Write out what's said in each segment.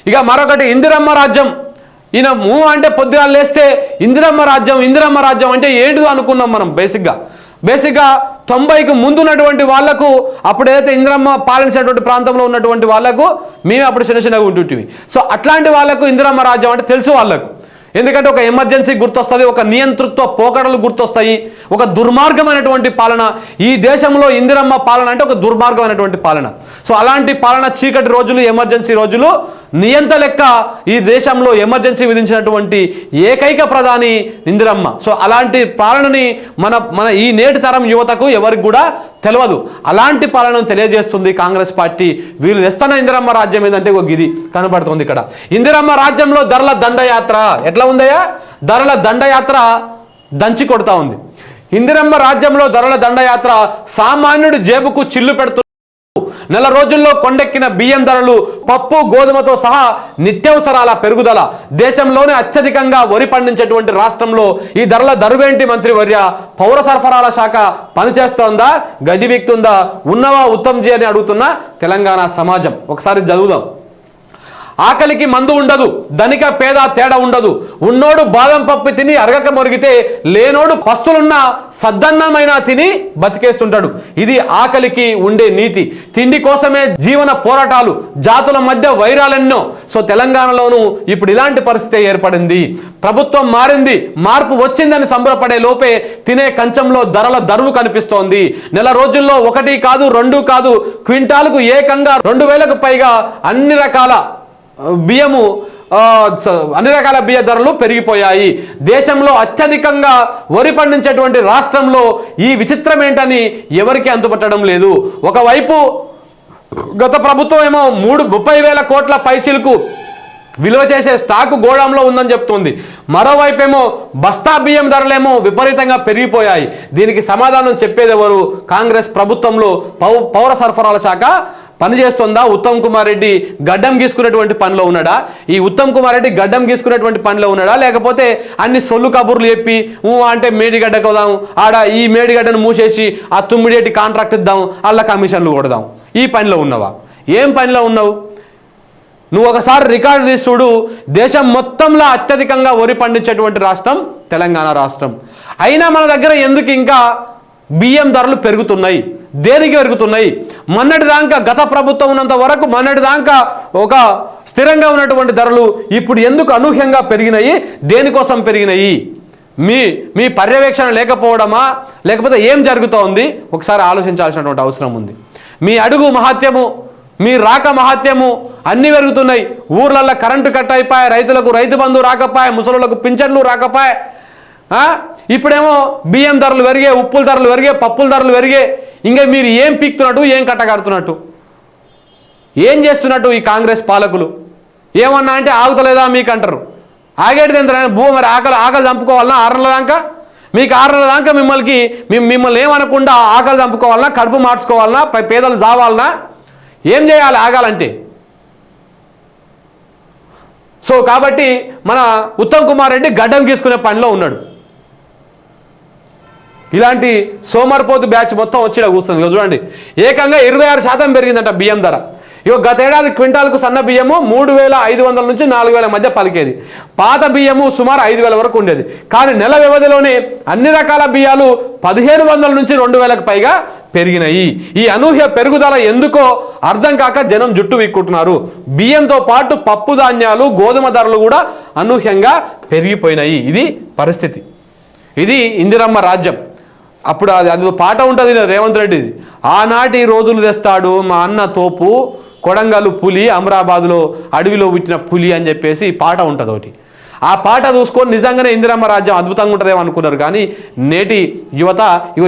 ఇక మరొకటి ఇందిరమ్మ రాజ్యం. ఈయన అంటే పొద్దుగాలు లేస్తే ఇందిరమ్మ రాజ్యం అంటే ఏంటిదో అనుకున్నాం మనం. బేసిక్గా 90కి ముందు ఉన్నటువంటి వాళ్లకు, అప్పుడు ఏదైతే ఇందిరమ్మ పాలించినటువంటి ప్రాంతంలో ఉన్నటువంటి వాళ్లకు మేమే అప్పుడు చిన్నగా ఉంటుంటివి. సో అట్లాంటి వాళ్లకు ఇందిరమ్మ రాజ్యం అంటే తెలుసు వాళ్ళకు. ఎందుకంటే ఒక ఎమర్జెన్సీ గుర్తొస్తుంది, ఒక నియంతృత్వ పోకడలు గుర్తొస్తాయి, ఒక దుర్మార్గమైనటువంటి పాలన. ఈ దేశంలో ఇందిరమ్మ పాలన అంటే ఒక దుర్మార్గమైనటువంటి పాలన. సో అలాంటి పాలన, చీకటి రోజులు, ఎమర్జెన్సీ రోజులు, నియంత లెక్క ఈ దేశంలో ఎమర్జెన్సీ విధించినటువంటి ఏకైక ప్రధాని ఇందిరమ్మ. సో అలాంటి పాలనని మన ఈ నేటి తరం యువతకు ఎవరికి కూడా తెలియదు. అలాంటి పాలనను తెలియజేస్తుంది కాంగ్రెస్ పార్టీ. వీళ్ళు తెస్తున్న ఇందిరమ్మ రాజ్యం ఏంటంటే ఒక గిది కనబడుతుంది ఇక్కడ. ఇందిరమ్మ రాజ్యంలో ధరల దండయాత్ర ఎట్లా ఉందయ్యా? ధరల దండయాత్ర దంచి కొడతా ఉంది. ఇందిరమ్మ రాజ్యంలో ధరల దండయాత్ర సామాన్యుడి జేబుకు చిల్లు పెడుతుంది. నెల రోజుల్లో కొండెక్కిన బియ్యం ధరలు, పప్పు గోధుమతో సహా నిత్యావసరాల పెరుగుదల. దేశంలోనే అత్యధికంగా వరి పండించేటువంటి రాష్ట్రంలో ఈ ధరల దరువేంటి మంత్రి వర్య? పౌర సరఫరాల శాఖ పనిచేస్తోందా, గది బిక్తుందా, ఉన్నవా ఉత్తమ్జీ అని అడుగుతున్న తెలంగాణ సమాజం. ఒకసారి చదువుదాం. ఆకలికి మందు ఉండదు, ధనిక పేద తేడా ఉండదు. ఉన్నోడు బాదం పప్పు తిని అరగక మొరిగితే, లేనోడు పస్తులున్న సద్దన్నమైనా తిని బతికేస్తుంటాడు. ఇది ఆకలికి ఉండే నీతి. తిండి కోసమే జీవన పోరాటాలు, జాతుల మధ్య వైరాలెన్నో. సో తెలంగాణలోనూ ఇప్పుడు ఇలాంటి పరిస్థితి ఏర్పడింది. ప్రభుత్వం మారింది, మార్పు వచ్చిందని సంబరపడే లోపే తినే కంచంలో ధరల దరువు కనిపిస్తోంది. నెల రోజుల్లో 1 కాదు 2 కాదు, క్వింటాలకు ఏకంగా 2000కు పైగా అన్ని రకాల బియ్య ధరలు పెరిగిపోయాయి. దేశంలో అత్యధికంగా వరి పండించేటువంటి రాష్ట్రంలో ఈ విచిత్రం ఏంటని ఎవరికి అంతుపట్టడం లేదు. ఒకవైపు గత ప్రభుత్వం ఏమో 30,000 కోట్ల పైచిలకు విలువ చేసే స్టాకు గోడాంలో ఉందని చెప్తుంది. మరోవైపేమో బస్తా బియ్యం ధరలేమో విపరీతంగా పెరిగిపోయాయి. దీనికి సమాధానం చెప్పేది ఎవరు? కాంగ్రెస్ ప్రభుత్వంలో పౌర సరఫరాల శాఖ పనిచేస్తుందా? ఉత్తమ్ కుమార్ రెడ్డి గడ్డం గీసుకునేటువంటి పనిలో ఉన్నాడా? ఈ ఉత్తమ్ కుమార్ రెడ్డి గడ్డం గీసుకునేటువంటి పనిలో ఉన్నాడా? లేకపోతే అన్ని సొల్లు కబుర్లు చెప్పి అంటే మేడిగడ్డకు వదాం, ఆడ ఈ మేడిగడ్డను మూసేసి ఆ తుమ్మిడేటి కాంట్రాక్ట్ ఇద్దాం, అల్ల కమిషన్లు కొడదాం, ఈ పనిలో ఉన్నావా? ఏం పనిలో ఉన్నావు నువ్వు? ఒకసారి రికార్డు తీసి చూడు. దేశం మొత్తంలో అత్యధికంగా వరి పండించేటువంటి రాష్ట్రం తెలంగాణ రాష్ట్రం. అయినా మన దగ్గర ఎందుకు ఇంకా బియ్యం ధరలు పెరుగుతున్నాయి? దేనికి పెరుగుతున్నాయి? మొన్నటిదాకా గత ప్రభుత్వం ఉన్నంత వరకు మొన్నటిదాకా ఒక స్థిరంగా ఉన్నటువంటి ధరలు ఇప్పుడు ఎందుకు అనూహ్యంగా పెరిగినాయి? దేనికోసం పెరిగినాయి? మీ పర్యవేక్షణ లేకపోవడమా, లేకపోతే ఏం జరుగుతోంది? ఒకసారి ఆలోచించాల్సినటువంటి అవసరం ఉంది. మీ అడుగు మహత్యము, మీ రాక మహత్యము అన్నీ పెరుగుతున్నాయి. ఊర్లల్లో కరెంటు కట్ అయిపోయి, రైతులకు రైతు బంధు రాకపోయే, ముసలులకు పింఛన్లు రాకపోయే. ఇప్పుడేమో బియ్యం ధరలు పెరిగే, ఉప్పుల ధరలు పెరిగే, పప్పుల ధరలు పెరిగే. ఇంకా మీరు ఏం పీక్తున్నట్టు, ఏం కట్టగడుతున్నట్టు, ఏం చేస్తున్నట్టు ఈ కాంగ్రెస్ పాలకులు? ఏమన్నా అంటే ఆగుతలేదా మీకు అంటారు. ఆగేటిది ఎంత? మరి ఆకలి చంపుకోవాలన్నా 6 నెలల దాకా? మీకు 6 నెలల దాకా మిమ్మల్ని ఏమనకుండా ఆకలి చంపుకోవాలన్నా, కడుపు మార్చుకోవాలన్నా, పేదలు జావాలన్నా? ఏం చేయాలి ఆగాలంటే? సో కాబట్టి మన ఉత్తమ్ కుమార్ రెడ్డి గడ్డం గీసుకునే పనిలో ఉన్నాడు. ఇలాంటి సోమరిపోతు బ్యాచ్ మొత్తం వచ్చి కూర్చుంది. చూడండి, ఏకంగా 26% పెరిగిందంట బియ్యం ధర. గత ఏడాది క్వింటాల్కు సన్న బియ్యము 3,500 నుంచి 4,000 మధ్య పలికేది. పాత బియ్యము సుమారు 5,000 వరకు ఉండేది. కానీ నెల వ్యవధిలోనే అన్ని రకాల బియ్యాలు 1,500 నుంచి 2,000కు పైగా పెరిగినాయి. ఈ అనూహ్య పెరుగుదల ఎందుకో అర్థం కాక జనం జుట్టు విక్కుంటున్నారు. బియ్యంతో పాటు పప్పు ధాన్యాలు, గోధుమ ధరలు కూడా అనూహ్యంగా పెరిగిపోయినాయి. ఇది పరిస్థితి. ఇది ఇందిరమ్మ రాజ్యం. అప్పుడు అది పాట ఉంటుంది రేవంత్ రెడ్డిది. ఆనాటి రోజులు తెస్తాడు మా అన్న తోపు, కొడంగల్ పులి, అమరాబాద్లో అడవిలో పుట్టిన పులి అని చెప్పేసి పాట ఉంటుంది ఒకటి. ఆ పాట చూసుకొని నిజంగానే ఇందిరమ్మ రాజ్యం అద్భుతంగా ఉంటుందేమో అనుకున్నారు. కానీ నేటి యువత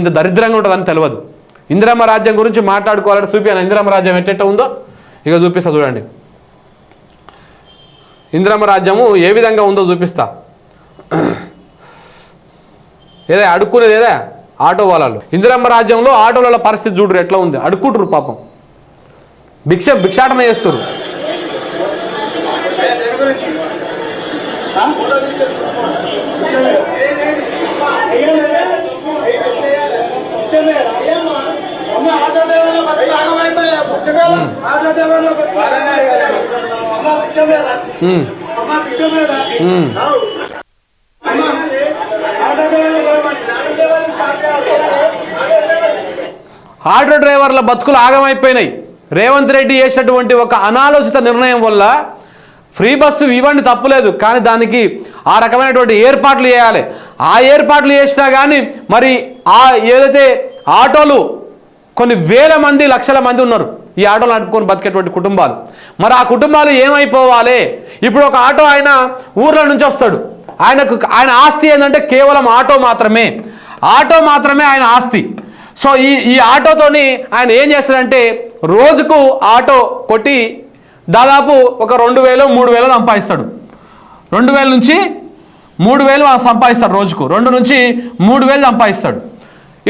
ఇంత దరిద్రంగా ఉంటుందని తెలియదు. ఇందిరమ్మ రాజ్యం గురించి మాట్లాడుకోవాలంటే చూపియాను. ఇందిరమ్మ రాజ్యం ఎట్టెట్ట ఉందో చూపిస్తా చూడండి. ఇందిరమ్మ రాజ్యము ఏ విధంగా ఉందో చూపిస్తా. ఏదే అడుక్కునేది ఏదే ఆటో వాళ్ళు. ఇందిరమ్మ రాజ్యంలో ఆటోల పరిస్థితి చూడరు ఎట్లా ఉంది. అడుక్కుంటారు పాపం, భిక్షాటన చేస్తారు. ఆటో డ్రైవర్ల బతుకులు ఆగమైపోయినాయి. రేవంత్ రెడ్డి చేసినటువంటి ఒక అనాలోచిత నిర్ణయం వల్ల ఫ్రీ బస్సు ఇవ్వండి తప్పులేదు, కానీ దానికి ఆ రకమైనటువంటి ఏర్పాట్లు చేయాలి. ఆ ఏర్పాట్లు చేసినా కానీ మరి ఆ ఏదైతే ఆటోలు కొన్ని వేల మంది లక్షల మంది ఉన్నారు ఈ ఆటోలు నడుపుకొని బతికేటువంటి కుటుంబాలు, మరి ఆ కుటుంబాలు ఏమైపోవాలి? ఇప్పుడు ఒక ఆటో ఆయన ఊర్ల నుంచి వస్తాడు, ఆయన ఆస్తి ఏంటంటే కేవలం ఆటో మాత్రమే ఆయన ఆస్తి. సో ఈ ఆటోతోని ఆయన ఏం చేస్తాడంటే రోజుకు ఆటో కొట్టి దాదాపు ఒక 2000-3000 సంపాదిస్తాడు. 2000 నుంచి 3000 సంపాదిస్తాడు రోజుకు, 2 నుంచి 3000 సంపాదిస్తాడు.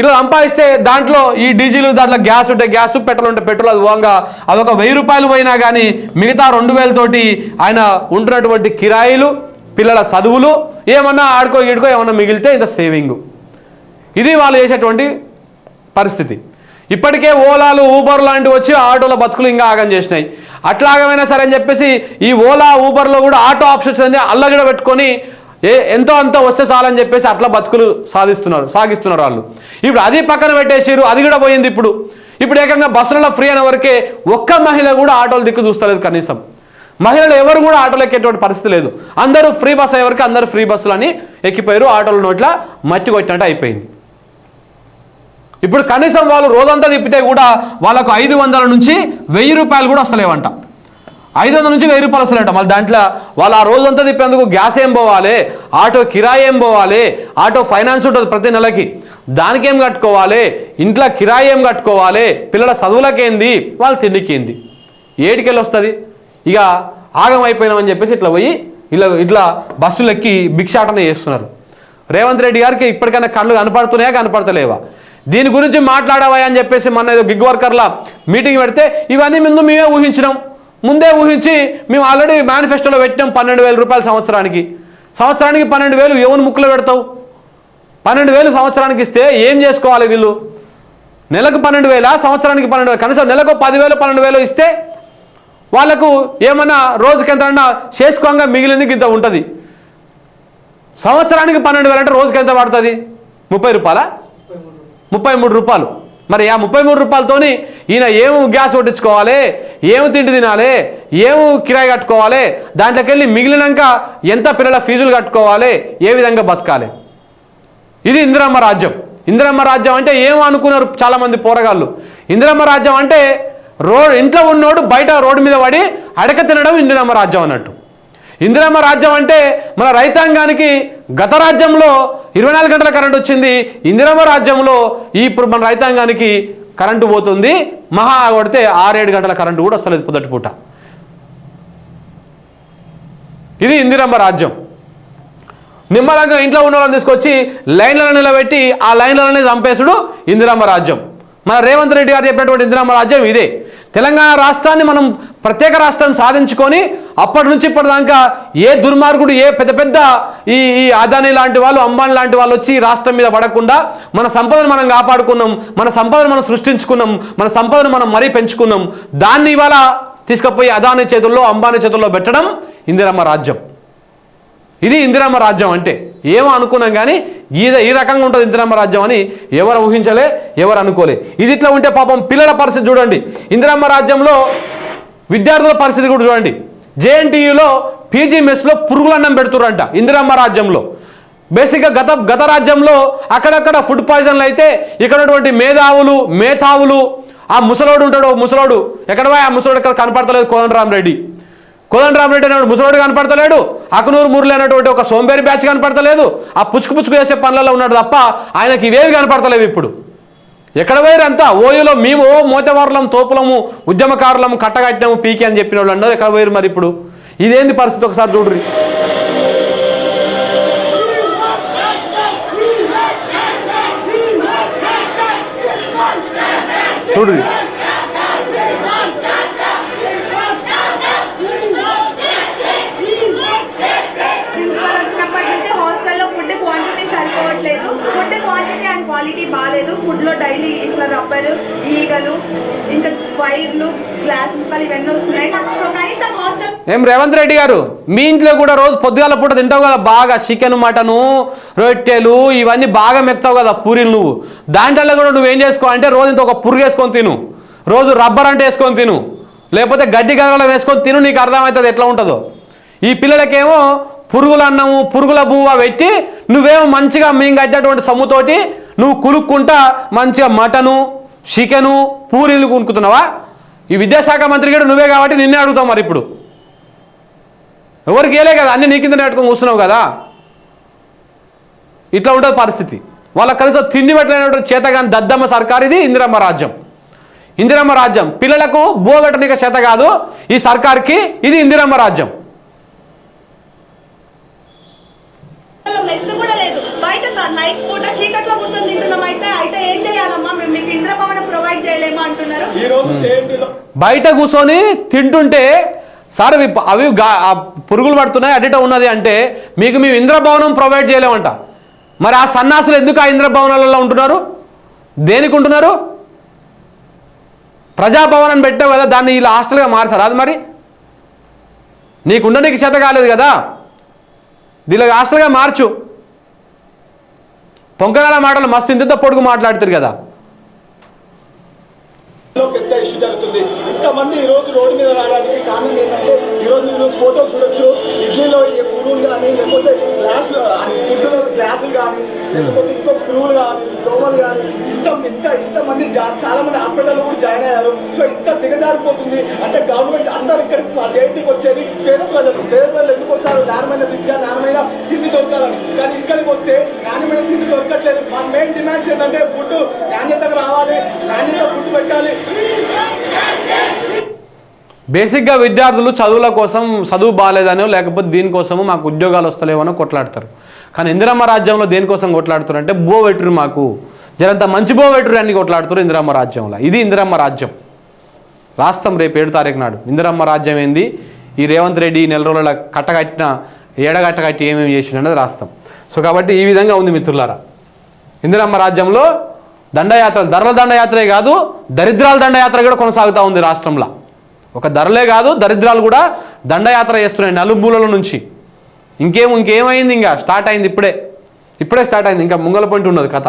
ఇలా సంపాదిస్తే దాంట్లో ఈ డీజిల్, దాంట్లో గ్యాస్ ఉంటే గ్యాస్, పెట్రోల్ ఉంటే పెట్రోల్, అది పోగా అదొక 1000 రూపాయలు పోయినా కానీ మిగతా 2000 తోటి ఆయన ఉంటున్నటువంటి కిరాయిలు, పిల్లల చదువులు, ఏమన్నా ఆడుకో ఈడుకో ఏమన్నా మిగిలితే ఇంత సేవింగ్. ఇది వాళ్ళు చేసేటువంటి పరిస్థితి. ఇప్పటికే ఓలాలు, ఊబర్ లాంటివి వచ్చి ఆటోల బతుకులు ఇంకా ఆగం చేసినాయి. అట్లాగమైనా సరే అని చెప్పేసి ఈ ఓలా, ఊబర్లో కూడా ఆటో ఆప్షన్స్ అన్ని అల్లగడ పెట్టుకొని ఎంతో అంత వస్తే చాలని చెప్పేసి అట్లా బతుకులు సాగిస్తున్నారు వాళ్ళు. ఇప్పుడు అది పక్కన పెట్టేసారు, అది కూడా పోయింది. ఇప్పుడు ఏకంగా బస్సులలో ఫ్రీ అయిన వరకే ఒక్క మహిళ కూడా ఆటోలు దిక్కు చూస్తలేదు. కనీసం మహిళలు ఎవరు కూడా ఆటోలు ఎక్కేటువంటి పరిస్థితి లేదు. అందరూ ఫ్రీ బస్ అయ్యే వరకు అందరూ ఫ్రీ బస్సులు అని ఎక్కిపోయారు. ఆటోల నోట్ల మట్టి కొట్టినట్టు అయిపోయింది. ఇప్పుడు కనీసం వాళ్ళు రోజంతా తిప్పితే కూడా వాళ్ళకు 500 నుంచి 1000 రూపాయలు కూడా వస్తలేవంట. 500 నుంచి 1000 రూపాయలు వస్తలేట. మళ్ళీ దాంట్లో వాళ్ళు ఆ రోజంతా తిప్పేందుకు గ్యాస్ ఏం పోవాలి, ఆటో కిరాయి ఏం పోవాలి, ఆటో ఫైనాన్స్ ఉంటుంది ప్రతి నెలకి, దానికేం కట్టుకోవాలి, ఇంట్లో కిరాయి ఏం కట్టుకోవాలి, పిల్లల చదువులకేంది, వాళ్ళ తిండికేంది, ఏడికెళ్ళి వస్తుంది. ఇక ఆగం అయిపోయినామని చెప్పేసి ఇట్లా పోయి ఇట్లా బస్సులు ఎక్కి భిక్షాటన చేస్తున్నారు. రేవంత్ రెడ్డి గారికి ఇప్పటికైనా కళ్ళు కనపడుతున్నాయా కనపడతలేవా? దీని గురించి మాట్లాడవా అని చెప్పేసి మొన్న ఏదో గిగ్ వర్కర్ల మీటింగ్ పెడితే ఇవన్నీ మేమే ఊహించినాం, ముందే ఊహించి మేము ఆల్రెడీ మేనిఫెస్టోలో పెట్టినాం 12,000 రూపాయలు సంవత్సరానికి 12,000 ఎవరు ముక్కులో పెడతావు? 12,000 సంవత్సరానికి ఇస్తే ఏం చేసుకోవాలి వీళ్ళు? నెలకు 12,000, సంవత్సరానికి 12,000, కనీసం నెలకు 10,000 12,000 ఇస్తే వాళ్ళకు ఏమన్నా రోజుకి ఎంతన్నా చేసుకోగా మిగిలింది ఇంత ఉంటుంది. సంవత్సరానికి 12,000 అంటే రోజుకి ఎంత పడుతుంది? 30 రూపాయలా? 33 రూపాయలు. మరి ఆ 33 రూపాయలతోని ఈయన ఏమి గ్యాస్ కొట్టించుకోవాలి, ఏమి తిండి తినాలి, ఏమి కిరాయి కట్టుకోవాలి, దాంట్లోకి వెళ్ళి మిగిలినాక ఎంత పిల్లల ఫీజులు కట్టుకోవాలి, ఏ విధంగా బతకాలి? ఇది ఇందిరమ్మ రాజ్యం. ఇందిరమ్మ రాజ్యం అంటే ఏమో అనుకున్నారు చాలామంది పోరగాళ్ళు. ఇందిరమ్మ రాజ్యం అంటే ఇంట్లో ఉన్నోడు బయట రోడ్డు మీద పడి అడక తినడం ఇందిరమ్మ రాజ్యం అన్నట్టు. ఇందిరమ్మ రాజ్యం అంటే మన రైతాంగానికి గత రాజ్యంలో 24 గంటల కరెంట్ వచ్చింది. ఇందిరమ్మ రాజ్యంలో ఇప్పుడు మన రైతాంగానికి కరెంటు పోతుంది, మహా కొడితే 6-7 గంటల కరెంటు కూడా వస్తలేదు పొద్దుటి పూట. ఇది ఇందిరమ్మ రాజ్యం. నిమ్మలంగా ఇంట్లో ఉన్న వాళ్ళని తీసుకొచ్చి లైన్లను నిలబెట్టి ఆ లైన్లనే చంపేసుడు ఇందిరమ్మ రాజ్యం. మన రేవంత్ రెడ్డి గారు చెప్పినటువంటి ఇందిరమ్మ రాజ్యం ఇదే. తెలంగాణ రాష్ట్రాన్ని మనం ప్రత్యేక రాష్ట్రం సాధించుకొని అప్పటి నుంచి ఇప్పటిదాకా ఏ దుర్మార్గుడు, ఏ పెద్ద ఈ అదానీ లాంటి వాళ్ళు, అంబానీ లాంటి వాళ్ళు వచ్చి రాష్ట్రం మీద పడకుండా మన సంపదను మనం కాపాడుకున్నాం, మన సంపదను మనం సృష్టించుకున్నాం, మన సంపదను మనం మరీ పెంచుకున్నాం. దాన్ని ఇవాళ తీసుకుపోయి అదానీ చేతుల్లో, అంబానీ చేతుల్లో పెట్టడం ఇందిరమ్మ రాజ్యం. ఇది ఇందిరమ్మ రాజ్యం అంటే. ఏమో అనుకున్నాం కానీ ఈ రకంగా ఉంటుంది ఇందిరమ్మ రాజ్యం అని ఎవరు ఊహించలే, ఎవరు అనుకోలే. ఇది ఇట్లా ఉంటే పాపం పిల్లల పరిస్థితి చూడండి. ఇందిరమ్మ రాజ్యంలో విద్యార్థుల పరిస్థితి కూడా చూడండి. JNTUలో పీజీ మెస్లో పురుగులన్నం పెడుతుర్రంట ఇందిరమ్మ రాజ్యంలో. బేసిక్గా గత రాజ్యంలో అక్కడక్కడ ఫుడ్ పాయిజన్లు అయితే ఇక్కడ మేధావులు ఆ ముసలోడు ఉంటాడు, ముసలోడు ఎక్కడ పోయి ఆ ముసలోడు ఎక్కడ కనపడతలేదు. కోదండరామరెడ్డి అనేవాడు ముసలోడు కనపడతలేడు. అకునూరు మురళి అనేటువంటి ఒక సోంబేరి బ్యాచ్ కనపడతలేదు. ఆ పుచ్చుకు చేసే పనులలో ఉన్నాడు తప్ప ఆయనకి ఇవేవి కనపడతలేవు. ఇప్పుడు ఎక్కడ పోయారంతా? ఓయూలో మేము మోతవారులం, తోపులము, ఉద్యమకారులము, కట్టగట్టాము, పీకి అని చెప్పిన వాళ్ళు అన్నారు. ఎక్కడ పోయారు మరి ఇప్పుడు? ఇదేంది పరిస్థితి ఒకసారి చూడ్రి. చూడ్రి క్వాలిటీ బాగాలేదు. ఫుడ్లో డైలీ ఇట్లా రబ్బరు, ఈగలు, ఇంకా వైర్లు గ్లాస్ ముక్కలు ఇవన్నీ వస్తున్నాయి. కనీసం హాస్టల్ ఏం రేవంత్ రెడ్డి గారు, మీ ఇంట్లో కూడా రోజు పొద్దుగాల పూట తింటావు కదా బాగా చికెన్ మటను రొట్టెలు ఇవన్నీ బాగా మెక్తావు కదా పూరీలు, నువ్వు దాంట్లో కూడా నువ్వేం చేసుకో అంటే రోజు ఇంత ఒక పురుగు వేసుకొని తిను, రోజు రబ్బర్ అంటే వేసుకొని తిను, లేకపోతే గడ్డి గదరలో వేసుకొని తిను, నీకు అర్థమవుతుంది ఎట్లా ఉంటుందో. ఈ పిల్లలకేమో పురుగుల అన్నము పురుగుల బువ్వ పెట్టి నువ్వేమో మంచిగా మేము కట్టినటువంటి సొమ్ముతోటి నువ్వు కులుక్కుంటా మంచిగా మటను చికెను పూరీలు కొనుక్కుతున్నావా? ఈ విద్యాశాఖ మంత్రి కూడా నువ్వే కాబట్టి నిన్నే అడుగుతావు. మరి ఇప్పుడు ఎవరికి వేయలే కదా, అన్ని నీ కింద పెట్టుకొని కూర్చున్నావు కదా. ఇట్లా ఉంటుంది పరిస్థితి. వాళ్ళ కనీసం తిండి పెట్టలేనటువంటి చేతగాని దద్దమ్మ సర్కార్ ఇది ఇందిరమ్మ రాజ్యం. ఇందిరమ్మ రాజ్యం పిల్లలకు బోగట్టనిక చేత కాదు ఈ సర్కార్కి, ఇది ఇందిరమ్మ రాజ్యం. మెస్ కూడా లేదు, బయట నైట్ పూట చీకట్లో కూర్చొని తింటున్నాం. అయితే ఏం చేయాలమ్మా, మేము మీకు ఇంద్రభవనం ప్రొవైడ్ చేయలేమా అంటున్నారు. బయట కూర్చొని తింటుంటే సార్ అవి పురుగులు పడుతున్నాయి అడిట ఉన్నది అంటే మీకు మేము ఇంద్రభవనం ప్రొవైడ్ చేయలేమంట. మరి ఆ సన్నాసులు ఎందుకు ఆ ఇంద్రభవనాలలో ఉంటున్నారు? దేనికి ఉంటున్నారు? ప్రజాభవనం పెట్టావు కదా, దాన్ని ఇలా హాస్టల్గా మార్చారు. అది మరి నీకు ఉండడానికి చేత కాలేదు కదా, దీనిలో హాస్టల్గా మార్చు. పొంకనాల మాటలు మస్తు ఇంత పొడుగు మాట్లాడుతారు కదా. పెద్ద ఇష్యూ జరుగుతుంది. ఇంతమంది ఈ రోజు రోడ్డు మీద రావడానికి కారణం ఏంటంటే ఈరోజు మీరు ఫోటో చూడొచ్చు, ఇడ్లీలో పురుగులు కానీ లేకపోతే గ్లాసులు ఫుడ్లో గ్లాసులు కానీ లేకపోతే ఇంకో పురుగులు కానీ దోమలు కానీ ఇంతమంది చాలా మంది హాస్పిటల్లో కూడా జాయిన్ అయ్యారు. సో ఇంత దిగజారిపోతుంది అంటే గవర్నమెంట్ అందరూ ఇక్కడికి జయంతికి వచ్చేది పేద ప్రజలు ఎందుకు వస్తారు? నాణ్యమైన విద్య నాణ్యమైన తిండి దొరకాలని. కానీ ఇక్కడికి వస్తే నాణ్యమైన తిండి దొరకట్లేదు. మన మెయిన్ డిమాండ్స్ ఏంటంటే ఫుడ్ నాణ్యతగా రావాలి, నాణ్యత ఫుడ్ పెట్టాలి. బేసిక్గా విద్యార్థులు చదువుల కోసం చదువు బాగాలేదనో లేకపోతే దీనికోసము మాకు ఉద్యోగాలు వస్తలేవనో కొట్లాడతారు. కానీ ఇందిరమ్మ రాజ్యంలో దేనికోసం కొట్లాడుతారు అంటే బో వెట్టురు, మాకు జరంత మంచి బో వెట్టురు అని కొట్లాడుతారు ఇందిరమ్మ రాజ్యంలో. ఇది ఇందిరమ్మ రాజ్యం. రాస్తాం రేపు 7 తారీఖు నాడు ఇందిరమ్మ రాజ్యం ఏంది, ఈ రేవంత్ రెడ్డి నెల రోజుల ఏడగట్టకట్టి ఏమేమి చేసిండు అనేది రాస్తాం. సో కాబట్టి ఈ విధంగా ఉంది మిత్రులారా. ఇందిరమ్మ రాజ్యంలో దండయాత్రలు, ధరల దండయాత్రే కాదు దరిద్రాల దండయాత్ర కూడా కొనసాగుతూ ఉంది రాష్ట్రంలో. ఒక ధరలే కాదు దరిద్రాలు కూడా దండయాత్ర చేస్తున్నాయి నలుమూలల నుంచి. ఇంకేమైంది, ఇంకా స్టార్ట్ అయింది, ఇప్పుడే స్టార్ట్ అయింది, ఇంకా ముంగల పాయింట్ ఉన్నది కథ.